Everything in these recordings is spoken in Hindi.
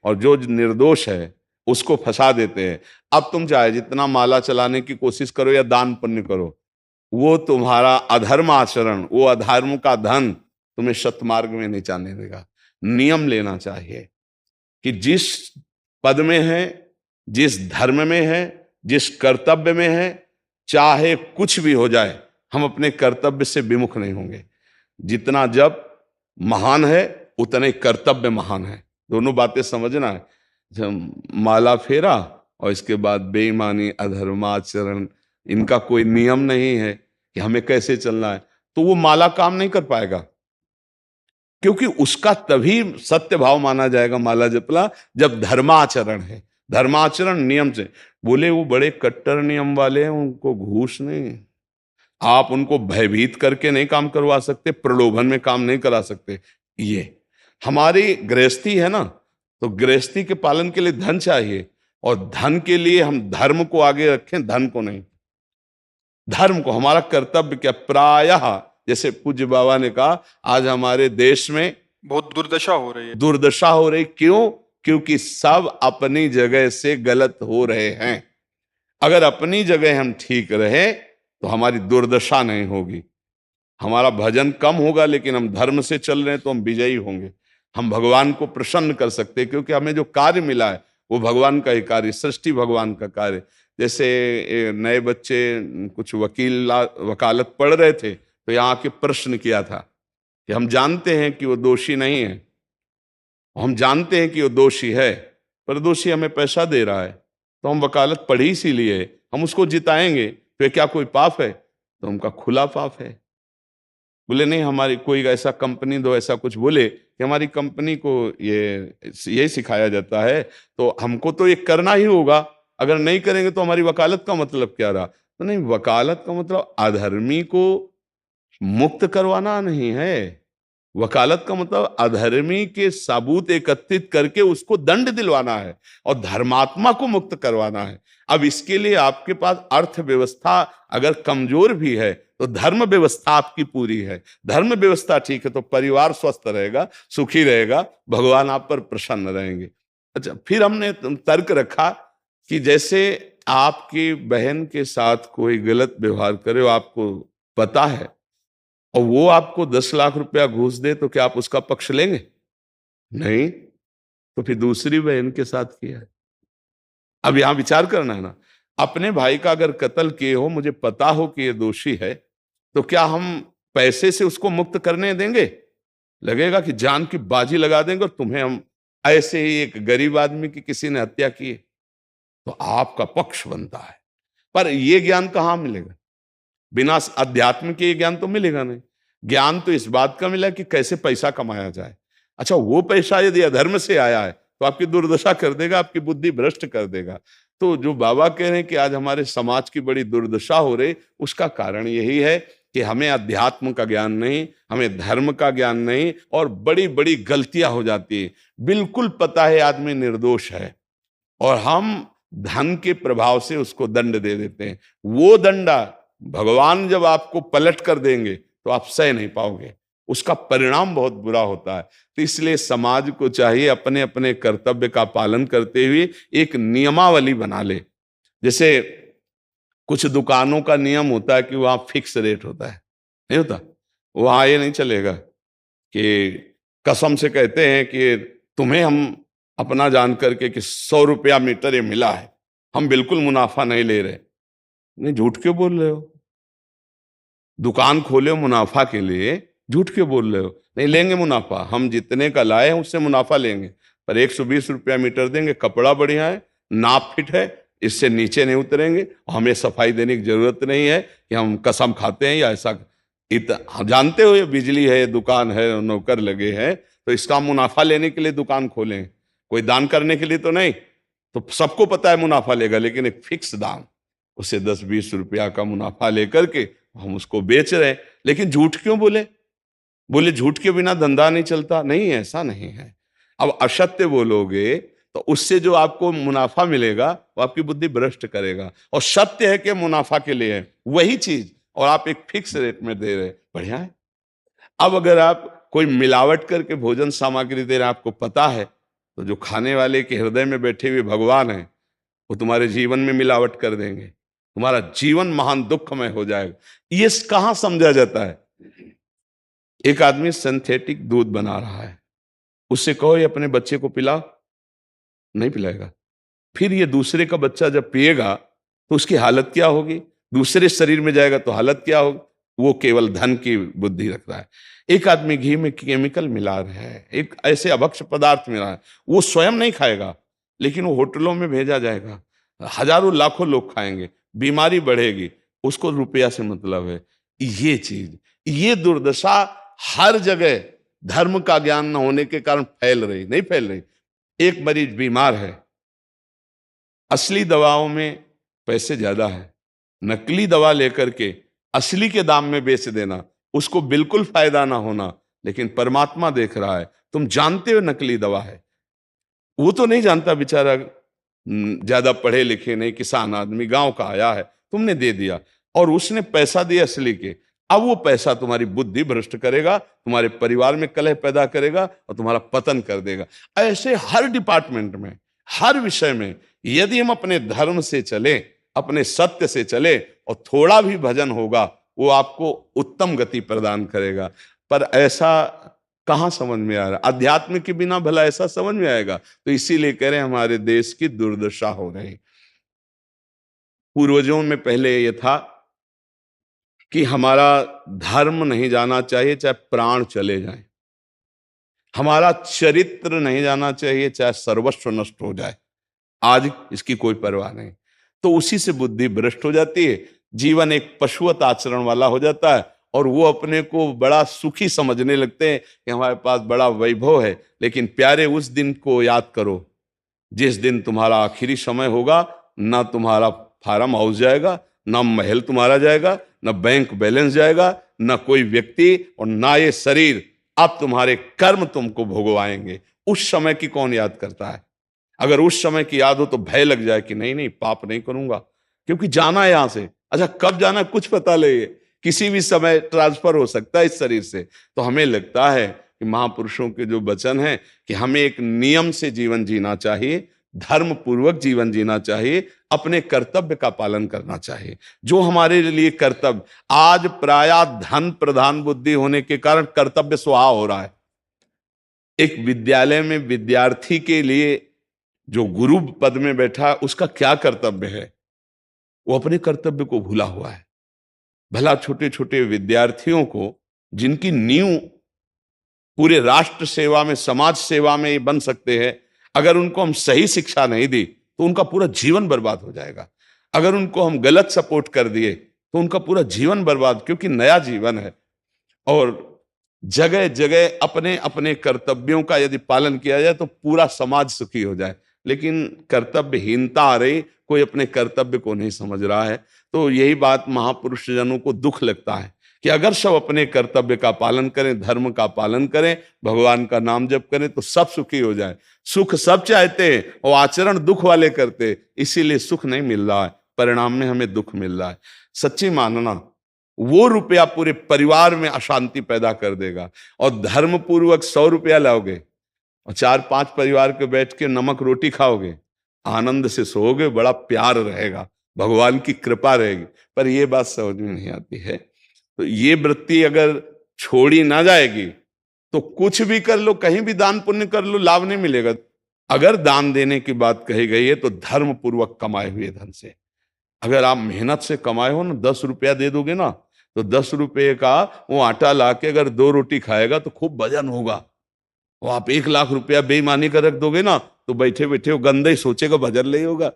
और जो निर्दोष है उसको फंसा देते हैं। अब तुम चाहे जितना माला चलाने की कोशिश करो या दान पुण्य करो, वो तुम्हारा अधर्म आचरण, वो अधर्म का धन तुम्हें सतमार्ग में नहीं जाने देगा। नियम लेना चाहिए कि जिस पद में है, जिस धर्म में है, जिस कर्तव्य में है, चाहे कुछ भी हो जाए, हम अपने कर्तव्य से विमुख नहीं होंगे। जितना जप महान है उतने कर्तव्य महान है। दोनों बातें समझना है। जब माला फेरा और इसके बाद बेईमानी, अधर्माचरण, इनका कोई नियम नहीं है कि हमें कैसे चलना है, तो वो माला काम नहीं कर पाएगा। क्योंकि उसका तभी सत्य भाव माना जाएगा माला जपला जब धर्माचरण है। धर्माचरण नियम से। बोले वो बड़े कट्टर नियम वाले हैं, उनको घूस नहीं, आप उनको भयभीत करके नहीं काम करवा सकते, प्रलोभन में काम नहीं करा सकते। ये हमारी गृहस्थी है ना, तो गृहस्थी के पालन के लिए धन चाहिए, और धन के लिए हम धर्म को आगे रखें, धन को नहीं। धर्म को, हमारा कर्तव्य क्या, प्रायः जैसे पूज्य बाबा ने कहा, आज हमारे देश में बहुत दुर्दशा हो रही है। दुर्दशा हो रही, क्यों? क्योंकि सब अपनी जगह से गलत हो रहे हैं। अगर अपनी जगह हम ठीक रहे तो हमारी दुर्दशा नहीं होगी। हमारा भजन कम होगा, लेकिन हम धर्म से चल रहे हैं तो हम विजयी होंगे। हम भगवान को प्रसन्न कर सकते हैं, क्योंकि हमें जो कार्य मिला है वो भगवान का ही कार्य, सृष्टि भगवान का कार्य। जैसे नए बच्चे कुछ वकालत पढ़ रहे थे, तो यहाँ के प्रश्न किया था कि हम जानते हैं कि वो दोषी नहीं है, हम जानते हैं कि वो दोषी है, पर दोषी हमें पैसा दे रहा है, तो हम वकालत पढ़ी इसीलिए, हम उसको जिताएंगे, तो क्या कोई पाप है? तो उनका खुला पाप है। बोले नहीं, हमारी कोई ऐसा कंपनी दो, ऐसा कुछ बोले कि हमारी कंपनी को ये सिखाया जाता है, तो हमको तो ये करना ही होगा, अगर नहीं करेंगे तो हमारी वकालत का मतलब क्या रहा? तो नहीं, वकालत का मतलब अधर्मी को मुक्त करवाना नहीं है। वकालत का मतलब अधर्मी के सबूत एकत्रित करके उसको दंड दिलवाना है और धर्मात्मा को मुक्त करवाना है। अब इसके लिए आपके पास अर्थव्यवस्था अगर कमजोर भी है तो धर्म व्यवस्था आपकी पूरी है। धर्म व्यवस्था ठीक है तो परिवार स्वस्थ रहेगा, सुखी रहेगा, भगवान आप पर प्रसन्न रहेंगे। अच्छा, फिर हमने तर्क रखा कि जैसे आपकी बहन के साथ कोई गलत व्यवहार करे, आपको पता है, और वो आपको 10 लाख रुपया घूस दे, तो क्या आप उसका पक्ष लेंगे? नहीं। तो फिर दूसरी बहन के साथ किया है। अब यहां विचार करना है ना, अपने भाई का अगर कत्ल किए हो, मुझे पता हो कि ये दोषी है, तो क्या हम पैसे से उसको मुक्त करने देंगे? लगेगा कि जान की बाजी लगा देंगे, और तुम्हें हम ऐसे ही एक गरीब आदमी की किसी ने हत्या की है, तो आपका पक्ष बनता है। पर यह ज्ञान कहां मिलेगा? बिना अध्यात्म के ये ज्ञान तो मिलेगा नहीं। ज्ञान तो इस बात का मिला कि कैसे पैसा कमाया जाए। अच्छा, वो पैसा यदि अधर्म से आया है तो आपकी दुर्दशा कर देगा, आपकी बुद्धि भ्रष्ट कर देगा। तो जो बाबा कह रहे हैं कि आज हमारे समाज की बड़ी दुर्दशा हो रही, उसका कारण यही है कि हमें अध्यात्म का ज्ञान नहीं, हमें धर्म का ज्ञान नहीं, और बड़ी बड़ी गलतियां हो जाती है। बिल्कुल पता है आदमी निर्दोष है, और हम धन के प्रभाव से उसको दंड दे देते हैं। वो दंडा भगवान जब आपको पलट कर देंगे तो आप सह नहीं पाओगे, उसका परिणाम बहुत बुरा होता है। तो इसलिए समाज को चाहिए अपने अपने कर्तव्य का पालन करते हुए एक नियमावली बना ले। जैसे कुछ दुकानों का नियम होता है कि वहां फिक्स रेट होता है, नहीं होता? वहां ये नहीं चलेगा कि कसम से कहते हैं कि तुम्हें हम अपना जान करके कि 100 रुपया मीटर ये मिला है, हम बिल्कुल मुनाफा नहीं ले रहे। नहीं, झूठ क्यों बोल रहे हो? दुकान खोले हो मुनाफा के लिए, झूठ क्यों बोल रहे हो? नहीं लेंगे मुनाफा, हम जितने का लाए हैं उससे मुनाफा लेंगे, पर 120 रुपया मीटर देंगे, कपड़ा बढ़िया है, नाप फिट है, इससे नीचे नहीं उतरेंगे, हमें सफाई देने की जरूरत नहीं है कि हम कसम खाते हैं या ऐसा। हम जानते हो ये बिजली है, दुकान है, नौकर लगे हैं, तो इसका मुनाफा लेने के लिए दुकान खोलें, कोई दान करने के लिए तो नहीं। तो सबको पता है मुनाफा लेगा, लेकिन एक फिक्स दाम, उसे 10-20 रुपया का मुनाफा लेकर के हम उसको बेच रहे हैं। लेकिन झूठ क्यों बोले? बोले झूठ के बिना धंधा नहीं चलता। नहीं, ऐसा नहीं है। अब असत्य बोलोगे तो उससे जो आपको मुनाफा मिलेगा वो आपकी बुद्धि भ्रष्ट करेगा, और सत्य है कि मुनाफा के लिए है वही चीज, और आप एक फिक्स रेट में दे रहे, बढ़िया है। अब अगर आप कोई मिलावट करके भोजन सामग्री दे रहे हैं, आपको पता है तो जो खाने वाले के हृदय में बैठे हुए भगवान हैं, वो तुम्हारे जीवन में मिलावट कर देंगे, तुम्हारा जीवन महान दुखमय हो जाएगा। ये कहां समझा जाता है? एक आदमी सिंथेटिक दूध बना रहा है, उससे कहो ये अपने बच्चे को पिला, नहीं पिलाएगा। फिर ये दूसरे का बच्चा जब पिएगा तो उसकी हालत क्या होगी, दूसरे शरीर में जाएगा तो हालत क्या होगी। वो केवल धन की बुद्धि रख रहा है। एक आदमी घी में केमिकल मिला रहा है, एक ऐसे अभक्ष्य पदार्थ मिला है, वो स्वयं नहीं खाएगा लेकिन वो होटलों में भेजा जाएगा, हजारों लाखों लोग खाएंगे, बीमारी बढ़ेगी, उसको रुपया से मतलब है। ये चीज, ये दुर्दशा हर जगह धर्म का ज्ञान न होने के कारण फैल रही, नहीं फैल रही। एक मरीज बीमार है, असली दवाओं में पैसे ज्यादा है, नकली दवा लेकर के असली के दाम में बेच देना, उसको बिल्कुल फायदा ना होना। लेकिन परमात्मा देख रहा है, तुम जानते हो नकली दवा है, वो तो नहीं जानता बेचारा, ज्यादा पढ़े लिखे नहीं, किसान आदमी गांव का आया है, तुमने दे दिया और उसने पैसा दिया असली के। अब वो पैसा तुम्हारी बुद्धि भ्रष्ट करेगा, तुम्हारे परिवार में कलह पैदा करेगा और तुम्हारा पतन कर देगा। ऐसे हर डिपार्टमेंट में, हर विषय में यदि हम अपने धर्म से चले, अपने सत्य से चले और थोड़ा भी भजन होगा, वो आपको उत्तम गति प्रदान करेगा। पर ऐसा कहां समझ में आ रहा? अध्यात्म के बिना भला ऐसा समझ में आएगा? तो इसीलिए कह रहे हैं हमारे देश की दुर्दशा हो रही। पूर्वजों में पहले यह था कि हमारा धर्म नहीं जाना चाहिए चाहे प्राण चले जाएं, हमारा चरित्र नहीं जाना चाहिए चाहे सर्वस्व नष्ट हो जाए। आज इसकी कोई परवाह नहीं, तो उसी से बुद्धि भ्रष्ट हो जाती है, जीवन एक पशुवत आचरण वाला हो जाता है और वो अपने को बड़ा सुखी समझने लगते हैं कि हमारे पास बड़ा वैभव है। लेकिन प्यारे, उस दिन को याद करो जिस दिन तुम्हारा आखिरी समय होगा, ना तुम्हारा फार्म हाउस जाएगा, ना महल तुम्हारा जाएगा, ना बैंक बैलेंस जाएगा, ना कोई व्यक्ति और ना ये शरीर। अब तुम्हारे कर्म तुमको भोगवाएंगे। उस समय की कौन याद करता है? अगर उस समय की याद हो तो भय लग जाए कि नहीं नहीं, पाप नहीं करूंगा, क्योंकि जाना है यहां से। अच्छा, कब जाना है कुछ पता नहीं, किसी भी समय ट्रांसफर हो सकता है इस शरीर से। तो हमें लगता है कि महापुरुषों के जो वचन हैं कि हमें एक नियम से जीवन जीना चाहिए, धर्म पूर्वक जीवन जीना चाहिए, अपने कर्तव्य का पालन करना चाहिए। जो हमारे लिए कर्तव्य, आज प्रायः धन प्रधान बुद्धि होने के कारण कर्तव्य स्वाहा हो रहा है। एक विद्यालय में विद्यार्थी के लिए जो गुरु पद में बैठा है, उसका क्या कर्तव्य है? वो अपने कर्तव्य को भूला हुआ है। भला छोटे छोटे विद्यार्थियों को, जिनकी नींव पूरे राष्ट्र सेवा में, समाज सेवा में ये बन सकते हैं, अगर उनको हम सही शिक्षा नहीं दी तो उनका पूरा जीवन बर्बाद हो जाएगा। अगर उनको हम गलत सपोर्ट कर दिए तो उनका पूरा जीवन बर्बाद, क्योंकि नया जीवन है। और जगह जगह अपने अपने कर्तव्यों का यदि पालन किया जाए तो पूरा समाज सुखी हो जाए। लेकिन कर्तव्यहीनता आ रही, कोई अपने कर्तव्य को नहीं समझ रहा है। तो यही बात महापुरुष जनों को दुख लगता है कि अगर सब अपने कर्तव्य का पालन करें, धर्म का पालन करें, भगवान का नाम जप करें तो सब सुखी हो जाए। सुख सब चाहते हैं और आचरण दुख वाले करते, इसीलिए सुख नहीं मिल रहा है, परिणाम में हमें दुख मिल रहा है। सच्ची मानना, वो रुपया पूरे परिवार में अशांति पैदा कर देगा। और धर्म पूर्वक 100 रुपया लाओगे और 4-5 परिवार के बैठ के नमक रोटी खाओगे, आनंद से सोओगे, बड़ा प्यार रहेगा, भगवान की कृपा रहेगी। पर ये बात समझ में नहीं आती है। तो ये वृत्ति अगर छोड़ी ना जाएगी तो कुछ भी कर लो, कहीं भी दान पुण्य कर लो, लाभ नहीं मिलेगा। अगर दान देने की बात कही गई है तो धर्म पूर्वक कमाए हुए धन से। अगर आप मेहनत से कमाए हो ना, 10 रुपया दे दोगे ना, तो 10 रुपये का वो आटा लाके अगर 2 रोटी खाएगा तो खूब वजन होगा। और आप 1 लाख रुपया बेईमानी कर रख दोगे ना, तो बैठे बैठे वो गंदा ही सोचेगा, भजन नहीं होगा।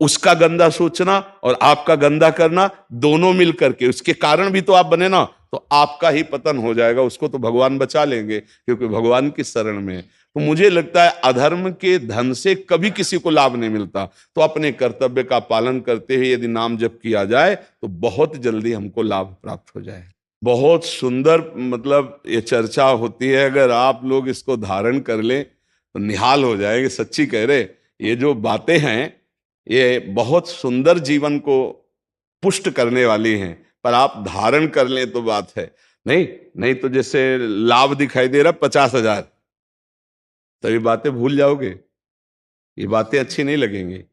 उसका गंदा सोचना और आपका गंदा करना, दोनों मिल करके उसके कारण भी तो आप बने ना, तो आपका ही पतन हो जाएगा। उसको तो भगवान बचा लेंगे क्योंकि भगवान की शरण में। तो मुझे लगता है अधर्म के धन से कभी किसी को लाभ नहीं मिलता। तो अपने कर्तव्य का पालन करते हुए यदि नाम जप किया जाए तो बहुत जल्दी हमको लाभ प्राप्त हो जाए। बहुत सुंदर, मतलब ये चर्चा होती है, अगर आप लोग इसको धारण कर लें तो निहाल हो जाएंगे। सच्ची कह रहे, ये जो बातें हैं ये बहुत सुंदर जीवन को पुष्ट करने वाली हैं, पर आप धारण कर लें तो बात है। नहीं नहीं तो जैसे लाभ दिखाई दे रहा 50,000, तो ये बातें भूल जाओगे, ये बातें अच्छी नहीं लगेंगी।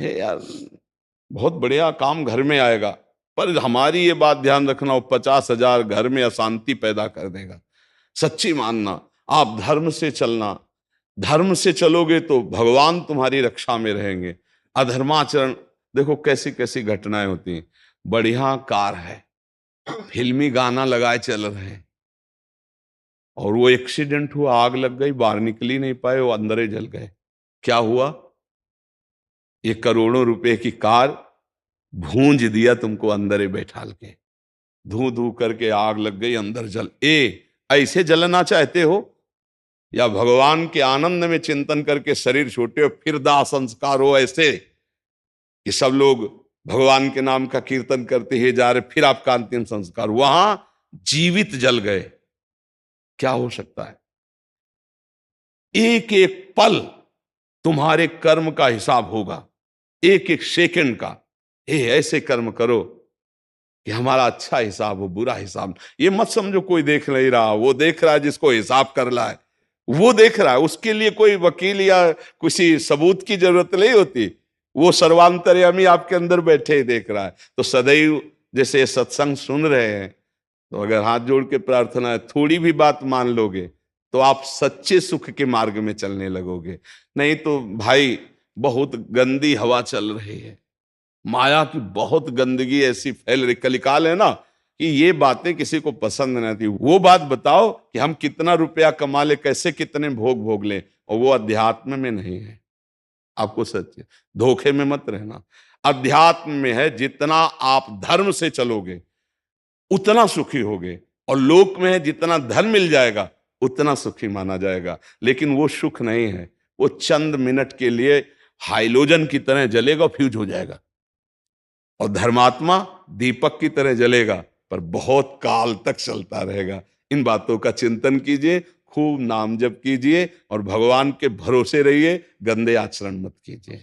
हे यार, बहुत बढ़िया काम घर में आएगा, पर हमारी ये बात ध्यान रखना, वो 50,000 घर में अशांति पैदा कर देगा। सच्ची मानना, आप धर्म से चलना, धर्म से चलोगे तो भगवान तुम्हारी रक्षा में रहेंगे। अधर्माचरण, देखो कैसी कैसी घटनाएं होती हैं। बढ़िया कार है, फिल्मी गाना लगाए चल रहे हैं, और वो एक्सीडेंट हुआ, आग लग गई, बाहर निकल ही नहीं पाए, वो अंदर ही जल गए। क्या हुआ? ये करोड़ों रुपए की कार भूंज दिया तुमको अंदर ही बैठाल के, धू धू करके आग लग गई, अंदर जल। ऐसे जलना चाहते हो, या भगवान के आनंद में चिंतन करके शरीर छोटे हो, फिर दाह संस्कार हो ऐसे कि सब लोग भगवान के नाम का कीर्तन करते ही जा रहे, फिर आपका अंतिम संस्कार वहां जीवित जल गए? क्या हो सकता है? एक एक पल तुम्हारे कर्म का हिसाब होगा, एक एक सेकंड का। ऐसे कर्म करो कि हमारा अच्छा हिसाब हो, बुरा हिसाब। ये मत समझो कोई देख नहीं रहा, वो देख रहा है जिसको हिसाब कर रहा है, वो देख रहा है। उसके लिए कोई वकील या किसी सबूत की जरूरत नहीं होती, वो सर्वांतर्यामी आपके अंदर बैठे ही देख रहा है। तो सदैव जैसे सत्संग सुन रहे हैं, तो अगर हाथ जोड़ के प्रार्थना है, थोड़ी भी बात मान लोगे तो आप सच्चे सुख के मार्ग में चलने लगोगे। नहीं तो भाई, बहुत गंदी हवा चल रही है, माया की बहुत गंदगी ऐसी फैल रही, कलिकाल है ना, कि ये बातें किसी को पसंद नहीं आती। वो बात बताओ कि हम कितना रुपया कमा ले, कैसे कितने भोग भोग ले, और वो अध्यात्म में नहीं है। आपको सच धोखे में मत रहना। अध्यात्म में है, जितना आप धर्म से चलोगे उतना सुखी होगे, और लोक में है जितना धन मिल जाएगा उतना सुखी माना जाएगा। लेकिन वो सुख नहीं है, वो चंद मिनट के लिए हाइलोजन की तरह जलेगा, फ्यूज हो जाएगा। और धर्मात्मा दीपक की तरह जलेगा, पर बहुत काल तक चलता रहेगा। इन बातों का चिंतन कीजिए, खूब नाम जप कीजिए, और भगवान के भरोसे रहिए, गंदे आचरण मत कीजिए।